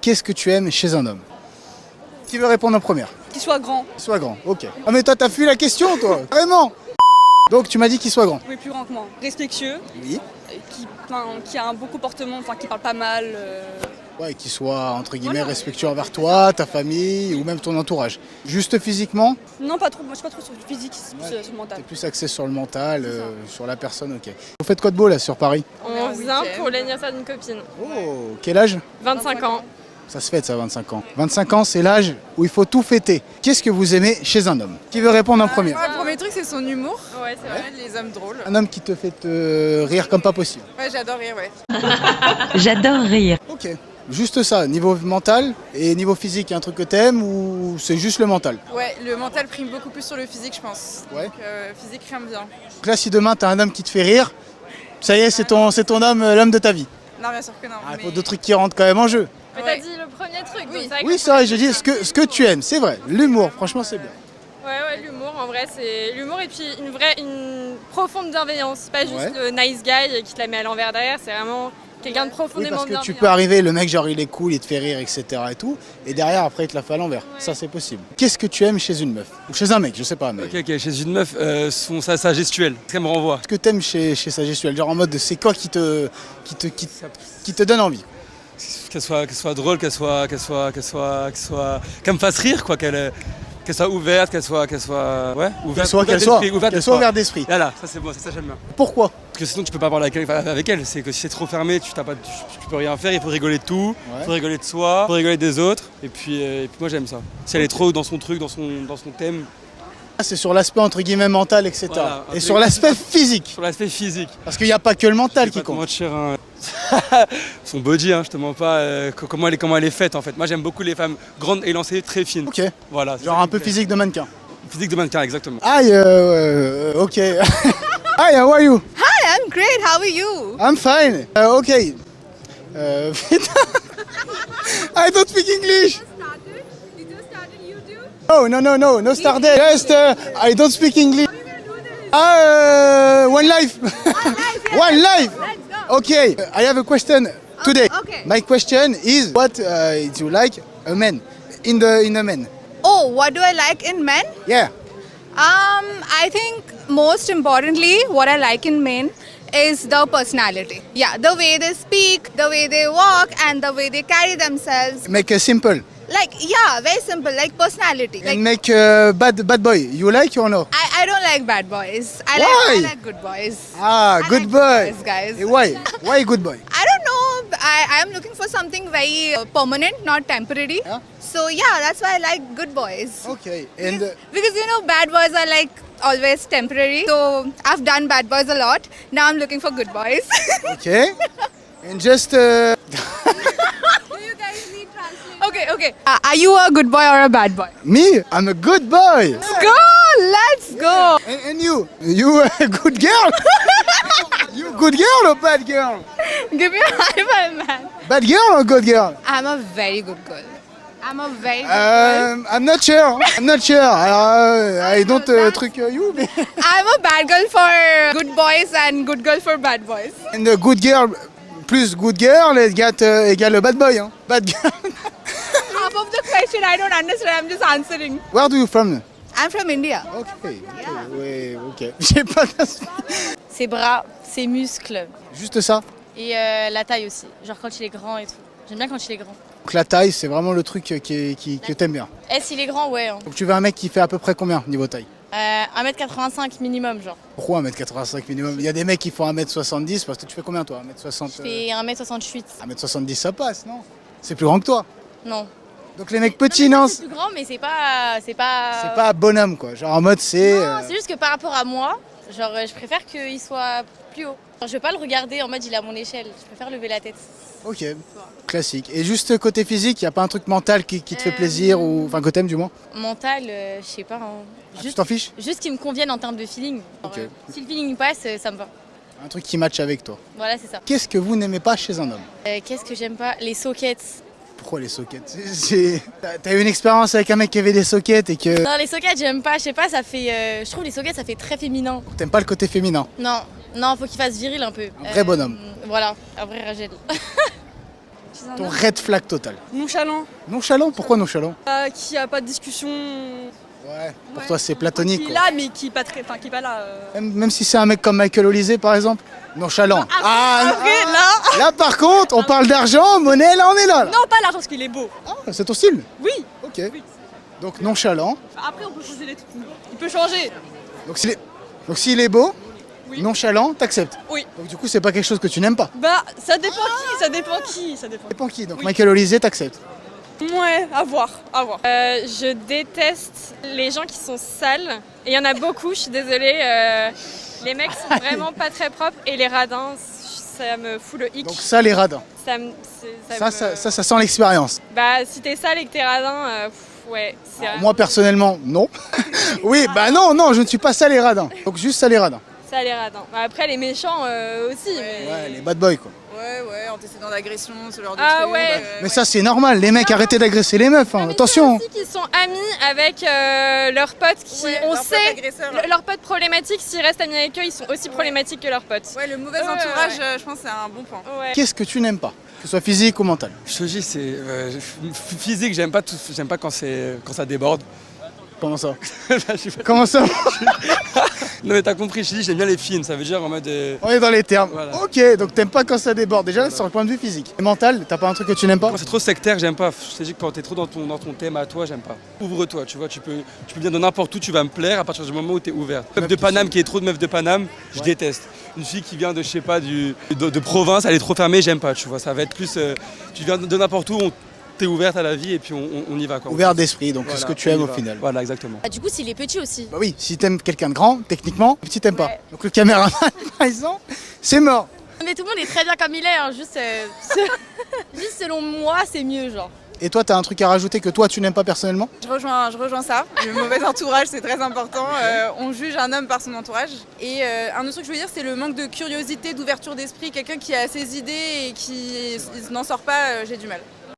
Qu'est-ce que tu aimes chez un homme? Qui veut répondre en première? Qu'il soit grand. Qu'il soit grand, ok. Ah mais toi t'as fui la question toi, vraiment. Donc tu m'as dit qu'il soit grand. Oui, plus grand que moi. Respectueux, Oui. qui a un beau comportement, qui parle pas mal. Ouais, qu'il soit entre guillemets Voilà. respectueux envers toi, ta famille ou même ton entourage. Juste physiquement, Non, pas trop. Moi, je suis pas trop sur le physique, c'est plus sur le mental. t'es plus axé sur le mental, sur la personne, ok. Vous faites quoi de beau là sur Paris? On vient pour l'anniversaire d'une copine. Oh, quel âge? 25 ans. Ça se fête ça, 25 ans. 25 ans, c'est l'âge où il faut tout fêter. Qu'est-ce que vous aimez chez un homme? Qui veut répondre en premier? Le premier truc, c'est son humour. Ouais, c'est vrai. Les hommes drôles. Un homme qui te fait rire comme pas possible. Ouais, j'adore rire, ouais. J'adore rire. Ok. Juste ça, niveau mental et niveau physique, il y a un truc que t'aimes ou c'est juste le mental? Ouais, le mental prime beaucoup plus sur le physique, je pense. Ouais. Donc, physique rime bien. Donc là, si demain t'as un homme qui te fait rire, ça y est, c'est ton homme, l'homme de ta vie. Non, bien sûr que non. Ah, il mais- faut d'autres trucs qui rentrent quand même en jeu. Mais Ouais. t'as dit le premier truc. Oui. donc vrai Oui, que c'est vrai, je dis ce que tu aimes, c'est vrai. L'humour, franchement, c'est bien. Ouais, l'humour, en vrai, c'est l'humour et puis une profonde bienveillance. Pas juste Ouais. le nice guy qui te la met à l'envers derrière, c'est vraiment quelqu'un de Oui, profondément parce que bienveillant. tu peux arriver, le mec, genre, il est cool, il te fait rire, etc. et tout, et derrière, après, il te la fait à l'envers. Ça, c'est possible. Qu'est-ce que tu aimes chez une meuf? Ou chez un mec, je sais pas, mais. Ok, chez une meuf, sa gestuelle, ça me renvoie. Qu'est-ce que t'aimes chez sa gestuelle? Genre en mode, c'est quoi qui te donne envie? Qu'elle soit drôle, qu'elle me fasse rire, quoi, qu'elle soit ouverte, qu'elle soit ouais, ouverte Qu'elle soit ouverte d'esprit. Voilà, ça c'est bon, ça j'aime bien. Pourquoi? Parce que sinon tu peux pas parler avec elle, c'est que si c'est trop fermé, tu peux rien faire, il faut rigoler de tout, il faut rigoler de soi, il faut rigoler des autres, et puis moi j'aime ça. Si elle est trop dans son truc, dans son thème, C'est sur l'aspect entre guillemets mental, etc. Voilà, et sur l'aspect physique. sur l'aspect physique. Parce qu'il n'y a pas que le mental Je qui vais pas te compte. mentir, hein. Son body, hein, je te mens pas, comment elle est faite en fait. Moi j'aime beaucoup les femmes grandes et lancées, très fines. Ok. Voilà. c'est Genre ça un qui peu me plaît. physique de mannequin. Physique de mannequin, exactement. Aïe, ok. Hi, how are you? I'm great, how are you? I'm fine. Okay. Putain. I don't speak English. Oh, no started. Just, I don't speak English. One life. One life. Okay, I have a question today. Okay. My question is, what do you like a man in a man? Oh, what do I like in men? Yeah. I think most importantly, what I like in men is the personality. Yeah, the way they speak, the way they walk, and the way they carry themselves. Make a simple Like, yeah, very simple, like personality. and Like, make bad boy. You like or no? I don't like bad boys. I Why? like good boys. Ah, I good like boy. good boys, guys. Why? Why good boy? I don't know. I am looking for something very permanent, not temporary. Yeah? So yeah, that's why I like good boys. Okay. And Because you know, bad boys are like always temporary. So I've done bad boys a lot. Now I'm looking for good boys. okay. And just Okay. Are you a good boy or a bad boy? me, I'm a good boy. Go! Let's go! And you a good girl? You good girl or bad girl? Give me a high five, man. Bad girl or good girl? I'm a very good girl. I'm a very good girl. I'm not sure. I don't trick you. but- I'm a bad girl for good boys and good girl for bad boys. And a good girl plus good girl égale bad boy. Hein? Bad girl. Half of the question I don't understand. I'm just answering. Where do you from? I'm from India. Okay. Ouais, ok. J'ai pas d'inspi- Ses bras, ses muscles Juste ça. et la taille aussi. Genre quand il est grand et tout. J'aime bien quand il est grand. Donc la taille, c'est vraiment le truc que t'aimes bien. S'il est grand, ouais. Hein. Donc tu veux un mec qui fait à peu près combien niveau taille? 1m85 minimum, genre. Pourquoi 1m85 minimum? Il y a des mecs qui font 1m70 parce que tu fais combien toi? 1m60 Je fais 1m68. 1m70 ça passe, non? C'est plus grand que toi. Non. Donc les mecs petits, non? C'est plus grand, mais c'est pas. C'est pas bonhomme quoi. Genre en mode c'est. Non, c'est juste que par rapport à moi, genre je préfère qu'il soit plus haut. Genre, je vais pas le regarder en mode il est à mon échelle. Je préfère lever la tête. Ok, classique. Et juste côté physique, il n'y a pas un truc mental qui te fait plaisir ou enfin que t'aimes du moins? Mental, je sais pas. Hein. Tu t'en fiches? Juste qu'il me convienne en termes de feeling. Genre, Ok. si le feeling passe, ça me va. Un truc qui match avec toi. Voilà, c'est ça. Qu'est-ce que vous n'aimez pas chez un homme? Qu'est-ce que j'aime pas? Les sockets. Pourquoi les sockets? T'as eu une expérience avec un mec qui avait des sockets et que Non, les sockets, j'aime pas. Je sais pas, ça fait. Je trouve les sockets, ça fait très féminin. t'aimes pas le côté féminin. Non, faut qu'il fasse viril un peu. Un vrai bonhomme. Voilà, un vrai Ragel. chez un Ton homme. red flag total. Nonchalant, Nonchalant? Pourquoi nonchalant? qui a pas de discussion. Ouais, pour Ouais. toi c'est platonique. Qui est quoi. là, mais qui est pas très, enfin qui est pas là. Même si c'est un mec comme Michael Olysée par exemple? Nonchalant. Après, là. Là par contre, on parle d'argent, monnaie, là on est là. Non, pas l'argent parce qu'il est beau. Ah, c'est ton style? Oui. Ok. Donc nonchalant. Après, on peut changer les trucs. Il peut changer. Donc s'il est beau, Oui. nonchalant, t'acceptes. Oui. Donc du coup c'est pas quelque chose que tu n'aimes pas. Bah, ça dépend qui, ça dépend qui, ça dépend. Ça dépend qui. Donc Oui. Michael Olysée, t'acceptes. Ouais, à voir, à voir. Je déteste les gens qui sont sales. Et il y en a beaucoup, je suis désolée. Les mecs sont vraiment pas très propres. Et les radins, ça me fout le hic. Donc ça les radins. Ça me- c'est- Ça sent l'expérience. Bah, si t'es sale et que t'es radin, ouais. C'est Alors, moi personnellement, non. Oui, bah non, je ne suis pas sale et radin. Donc juste sale et radin. Ça les radins. Bah, après, les méchants aussi. Mais... Ouais, les bad boys quoi. Ouais, antécédents d'agression, ce genre de Ah trucs. ouais. Mais ça c'est normal, les mecs arrêtez d'agresser les meufs, hein. Ah, mais Attention. c'est aussi qu'ils sont amis avec leurs potes qui, Ouais, on leurs potes sait, agresseurs. leurs potes problématiques, s'ils restent amis avec eux, ils sont aussi problématiques que leurs potes. Ouais, le mauvais Ouais, entourage, ouais. je pense que c'est un bon point. Ouais. Qu'est-ce que tu n'aimes pas? Que ce soit physique ou mental. Je te dis, c'est physique, j'aime pas quand ça déborde. Comment ça? Je sais pas. Comment ça? Non mais t'as compris, je te dis, j'aime bien les films, ça veut dire en mode. On est dans les termes. Voilà. Ok, donc t'aimes pas quand ça déborde. Déjà sur le point de vue physique. Et mental, t'as pas un truc que tu n'aimes pas? Quand c'est trop sectaire, j'aime pas. Je te dis que quand t'es trop dans ton thème à toi, j'aime pas. Ouvre-toi, tu vois, tu peux venir de n'importe où, tu vas me plaire à partir du moment où t'es ouverte. Meuf de Paname qui est trop de meuf de Paname, je déteste. Une fille qui vient de, je sais pas, de province, elle est trop fermée, j'aime pas, tu vois. Ça va être plus, tu viens de n'importe où, t'es ouverte à la vie et puis on y va quoi. Ouvert d'esprit, donc c'est Voilà, ce que tu on aimes y au va. final. Voilà, exactement. Bah, du coup, s'il est petit aussi. Bah oui, si t'aimes quelqu'un de grand, techniquement, petit t'aimes pas. Ouais. Donc le caméraman, par exemple, c'est mort. Mais tout le monde est très bien comme il est, hein, juste, juste selon moi, c'est mieux, genre. Et toi, t'as un truc à rajouter que toi tu n'aimes pas personnellement? Je rejoins ça. Le mauvais entourage, c'est très important. On juge un homme par son entourage. Et un autre truc que je veux dire, c'est le manque de curiosité, d'ouverture d'esprit. Quelqu'un qui a ses idées et qui n'en sort pas, j'ai du mal.